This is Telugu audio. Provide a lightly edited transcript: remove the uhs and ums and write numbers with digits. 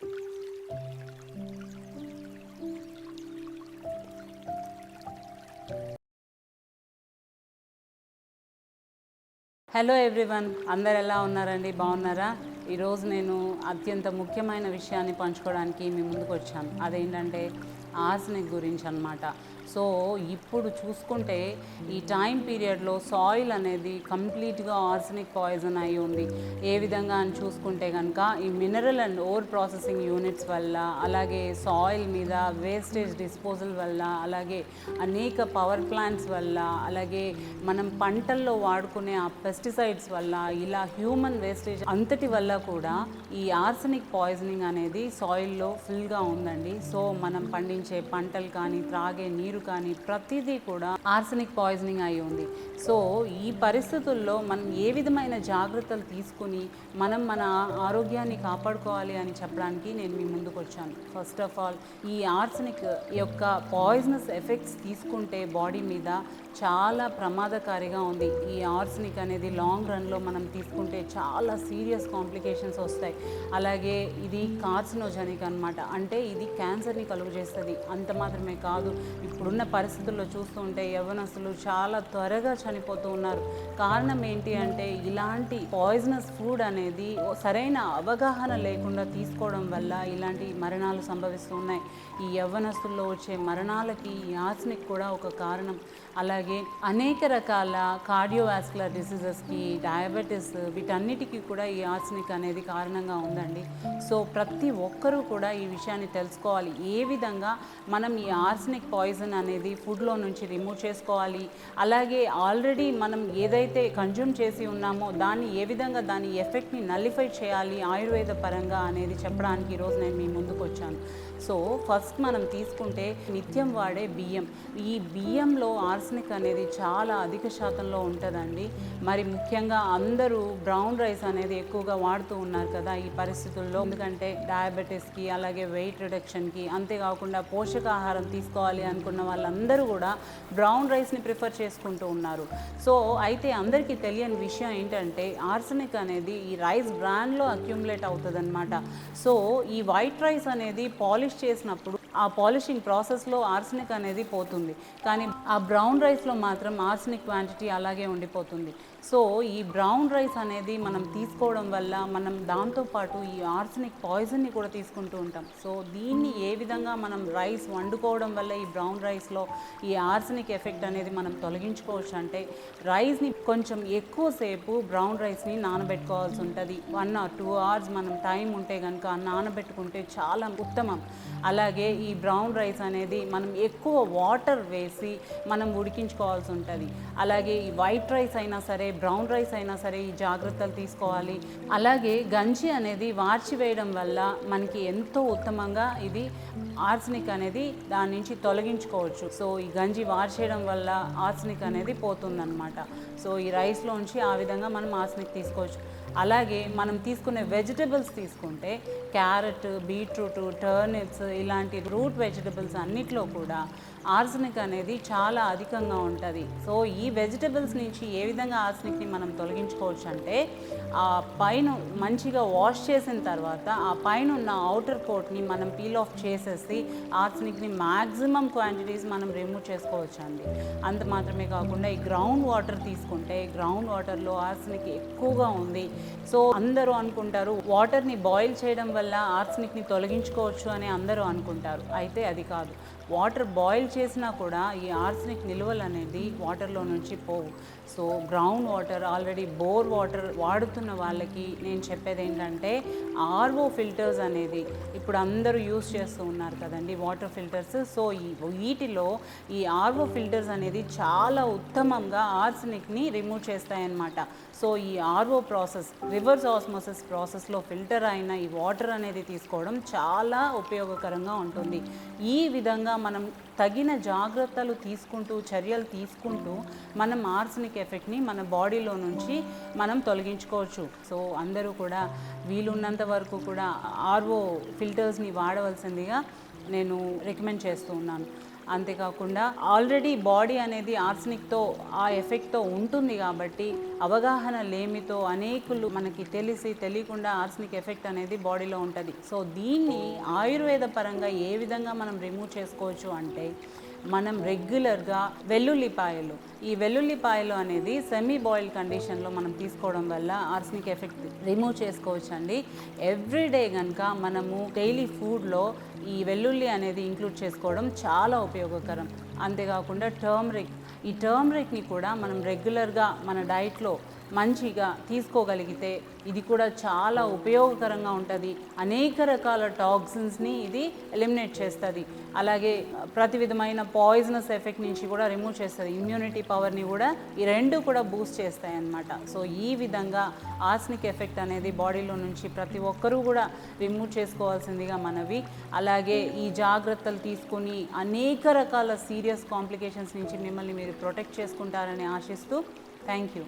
హలో ఎవ్రీవన్, అందరు ఎలా ఉన్నారండి? బాగున్నారా? ఈరోజు నేను అత్యంత ముఖ్యమైన విషయాన్ని పంచుకోవడానికి మీ ముందుకు వచ్చాను. అదేంటంటే ఆర్సెనిక్ గురించి అన్నమాట. సో ఇప్పుడు చూసుకుంటే ఈ టైం పీరియడ్లో సాయిల్ అనేది కంప్లీట్గా ఆర్సెనిక్ పాయిజన్ అయి ఉంది. ఏ విధంగా అని చూసుకుంటే కనుక ఈ mineral and over processing units వల్ల, అలాగే సాయిల్ మీద వేస్టేజ్ డిస్పోజల్ వల్ల, అలాగే అనేక పవర్ ప్లాంట్స్ వల్ల, అలాగే మనం పంటల్లో వాడుకునే ఆ పెస్టిసైడ్స్ వల్ల, ఇలా హ్యూమన్ వేస్టేజ్ అంతటి వల్ల కూడా ఈ ఆర్సెనిక్ పాయిజనింగ్ అనేది సాయిల్లో ఫుల్గా ఉందండి. సో మనం పండించే పంటలు కానీ, త్రాగే నీరు కానీ ప్రతిదీ కూడా ఆర్సెనిక్ పాయిజనింగ్ అయి ఉంది. సో ఈ పరిస్థితుల్లో మనం ఏ విధమైన జాగ్రత్తలు తీసుకుని మనం మన ఆరోగ్యాన్ని కాపాడుకోవాలి అని చెప్పడానికి నేను మీ ముందుకు వచ్చాను. ఫస్ట్ ఆఫ్ ఆల్, ఈ ఆర్సెనిక్ యొక్క పాయిజనస్ ఎఫెక్ట్స్ తీసుకుంటే బాడీ మీద చాలా ప్రమాదకారిగా ఉంది. ఈ ఆర్సెనిక్ అనేది లాంగ్ రన్లో మనం తీసుకుంటే చాలా సీరియస్ కాంప్లికేషన్స్ వస్తాయి. అలాగే ఇది కార్సినోజెనిక్ అనమాట, అంటే ఇది క్యాన్సర్ని కలుగజేస్తుంది. అంత మాత్రమే కాదు, ఇప్పుడున్న పరిస్థితుల్లో చూస్తుంటే యవ్వనస్తులు చాలా త్వరగా చనిపోతూ ఉన్నారు. కారణం ఏంటి అంటే ఇలాంటి పాయిజనస్ ఫుడ్ అనేది సరైన అవగాహన లేకుండా తీసుకోవడం వల్ల ఇలాంటి మరణాలు సంభవిస్తూ ఉన్నాయి. ఈ యవ్వనస్తుల్లో వచ్చే మరణాలకి ఈ ఆర్సెనిక్ కూడా ఒక కారణం. అలాగే అనేక రకాల కార్డియోవాస్కులర్ డిసీజెస్కి, డయాబెటీస్, వీటన్నిటికీ కూడా ఈ ఆర్సెనిక్ అనేది కారణంగా ఉందండి. సో ప్రతి ఒక్కరూ కూడా ఈ విషయాన్ని తెలుసుకోవాలి. ఏ విధంగా మనం ఈ ఆర్సెనిక్ పాయిజన్ అనేది ఫుడ్లో నుంచి రిమూవ్ చేసుకోవాలి, అలాగే ఆల్రెడీ మనం ఏదైతే కన్జ్యూమ్ చేసి ఉన్నామో దాన్ని ఏ విధంగా దాని ఎఫెక్ట్ని నల్లిఫై చేయాలి ఆయుర్వేద పరంగా అనేది చెప్పడానికి ఈరోజు నేను మీ ముందుకు వచ్చాను. సో ఫస్ట్ మనం తీసుకుంటే నిత్యం వాడే బియ్యం. ఈ బియ్యంలో ఆర్సెనిక్ అనేది చాలా అధిక శాతంలో ఉంటుందండి. మరి ముఖ్యంగా అందరూ బ్రౌన్ రైస్ అనేది ఎక్కువగా వాడుతూ ఉన్నారు కదా ఈ పరిస్థితుల్లో. ఎందుకంటే డయాబెటీస్కి, అలాగే వెయిట్ రిడక్షన్కి, అంతేకాకుండా పోషకాహారం తీసుకోవాలి అనుకున్న వాళ్ళందరూ కూడా బ్రౌన్ రైస్ని ప్రిఫర్ చేసుకుంటూ ఉన్నారు. సో అయితే అందరికీ తెలియని విషయం ఏంటంటే ఆర్సెనిక్ అనేది ఈ రైస్ బ్రాండ్లో అక్యుములేట్ అవుతుంది అనమాట. సో ఈ వైట్ రైస్ అనేది పాలిష్ చేసినప్పుడు ఆ పాలిషింగ్ ప్రాసెస్లో ఆర్సెనిక్ అనేది పోతుంది, కానీ ఆ బ్రౌన్ రైస్లో మాత్రం ఆర్సెనిక్ క్వాంటిటీ అలాగే ఉండిపోతుంది. సో ఈ బ్రౌన్ రైస్ అనేది మనం తీసుకోవడం వల్ల మనం దాంతోపాటు ఈ ఆర్సెనిక్ పాయిజన్ని కూడా తీసుకుంటూ ఉంటాం. సో దీన్ని ఏ విధంగా మనం రైస్ వండుకోవడం వల్ల ఈ బ్రౌన్ రైస్లో ఈ ఆర్సెనిక్ ఎఫెక్ట్ అనేది మనం తొలగించుకోవచ్చు అంటే రైస్ని కొంచెం ఎక్కువసేపు బ్రౌన్ రైస్ని నానబెట్టుకోవాల్సి ఉంటుంది. 1 or 2 hours మనం టైం ఉంటే కనుక నానబెట్టుకుంటే చాలా ఉత్తమం. అలాగే ఈ బ్రౌన్ రైస్ అనేది మనం ఎక్కువ వాటర్ వేసి మనం ఉడికించుకోవాల్సి ఉంటుంది. అలాగే ఈ వైట్ రైస్ అయినా సరే, బ్రౌన్ రైస్ అయినా సరే ఈ జాగ్రత్తలు తీసుకోవాలి. అలాగే గంజి అనేది వార్చి వేయడం వల్ల మనకి ఎంతో ఉత్తమంగా ఇది ఆర్సెనిక్ అనేది దాని నుంచి తొలగించుకోవచ్చు. సో ఈ గంజి వార్చేయడం వల్ల ఆర్సెనిక్ అనేది పోతుందన్నమాట. సో ఈ రైస్లోంచి ఆ విధంగా మనం ఆర్సెనిక్ తీసుకోవచ్చు. అలాగే మనం తీసుకునే వెజిటబుల్స్ తీసుకుంటే క్యారెట్, బీట్రూట్, టర్నిప్స్ ఇలాంటి రూట్ వెజిటబుల్స్ అన్నిట్లో కూడా ఆర్సెనిక్ అనేది చాలా అధికంగా ఉంటుంది. సో ఈ వెజిటబుల్స్ నుంచి ఏ విధంగా ఆర్సెనిక్ని మనం తొలగించుకోవచ్చు అంటే ఆ పైన మంచిగా వాష్ చేసిన తర్వాత ఆ పైన ఉన్న అవుటర్ కోట్ని మనం పీల్ ఆఫ్ చేసేసి ఆర్సెనిక్ని మ్యాక్సిమం క్వాంటిటీస్ మనం రిమూవ్ చేసుకోవచ్చు అండి. అంత మాత్రమే కాకుండా ఈ గ్రౌండ్ వాటర్ తీసుకుంటే గ్రౌండ్ వాటర్లో ఆర్సెనిక్ ఎక్కువగా ఉంది. సో అందరూ అనుకుంటారు వాటర్ని బాయిల్ చేయడం వల్ల ఆర్సెనిక్ని తొలగించుకోవచ్చు అని అందరూ అనుకుంటారు. అయితే అది కాదు. వాటర్ బాయిల్ చేసినా కూడా ఈ ఆర్సెనిక్ నిల్వలు అనేది వాటర్లో నుంచి పోవు. So ground water, already bore water వాడుతున్న వాళ్ళకి నేను చెప్పేది ఏంటంటే ఆర్ఓ ఫిల్టర్స్ అనేది ఇప్పుడు అందరూ యూస్ చేస్తూ ఉన్నారు కదండి, వాటర్ ఫిల్టర్స్. సో వీటిలో ఈ ఆర్ఓ ఫిల్టర్స్ అనేది చాలా ఉత్తమంగా ఆర్సెనిక్ని రిమూవ్ చేస్తాయన్నమాట. సో ఈ ఆర్ఓ ప్రాసెస్, రివర్స్ ఆస్మోసిస్ ప్రాసెస్లో ఫిల్టర్ అయిన ఈ వాటర్ అనేది తీసుకోవడం చాలా ఉపయోగకరంగా ఉంటుంది. ఈ విధంగా మనం తగిన జాగ్రత్తలు తీసుకుంటూ, చర్యలు తీసుకుంటూ మనం ఆర్సెనిక్ ఎఫెక్ట్ని మన బాడీలో నుంచి మనం తొలగించుకోవచ్చు. సో అందరూ కూడా వీలున్నంత వరకు కూడా ఆర్ఓ ఫిల్టర్స్ని వాడవలసిందిగా నేను రికమెండ్ చేస్తూ ఉన్నాను. అంతేకాకుండా ఆల్రెడీ బాడీ అనేది ఆర్సనిక్తో ఆ ఎఫెక్ట్తో ఉంటుంది కాబట్టి అవగాహన లేమితో అనేకులు మనకి తెలియకుండా ఆర్సనిక్ ఎఫెక్ట్ అనేది బాడీలో ఉంటుంది. సో దీన్ని ఆయుర్వేద పరంగా ఏ విధంగా మనం రిమూవ్ చేసుకోవచ్చు అంటే మనం రెగ్యులర్గా వెల్లుల్లిపాయలు, ఈ వెల్లుల్లిపాయలు అనేది సెమీ బాయిల్ కండిషన్లో మనం తీసుకోవడం వల్ల ఆర్సనిక్ ఎఫెక్ట్ రిమూవ్ చేసుకోవచ్చు అండి. ఎవ్రీడే కనుక మనము డైలీ ఫుడ్లో ఈ వెల్లుల్లి అనేది ఇంక్లూడ్ చేసుకోవడం చాలా ఉపయోగకరం. అంతేకాకుండా ఈ టర్మరిక్ని కూడా మనం రెగ్యులర్గా మన డైట్లో మంచిగా తీసుకోగలిగితే ఇది కూడా చాలా ఉపయోగకరంగా ఉంటుంది. అనేక రకాల టాక్సిన్స్ని ఇది ఎలిమినేట్ చేస్తుంది. అలాగే ప్రతి విధమైన పాయిజనస్ ఎఫెక్ట్ నుంచి కూడా రిమూవ్ చేస్తుంది. ఇమ్యూనిటీ పవర్ని కూడా ఈ రెండు కూడా బూస్ట్ చేస్తాయి అన్నమాట. సో ఈ విధంగా ఆర్సనిక్ ఎఫెక్ట్ అనేది బాడీలో నుంచి ప్రతి ఒక్కరూ కూడా రిమూవ్ చేసుకోవాల్సిందిగా మనవి. అలాగే ఈ జాగ్రత్తలు తీసుకొని అనేక రకాల సీరియస్ కాంప్లికేషన్స్ నుంచి మిమ్మల్ని మీరు ప్రొటెక్ట్ చేసుకుంటారని ఆశిస్తూ థ్యాంక్ యూ.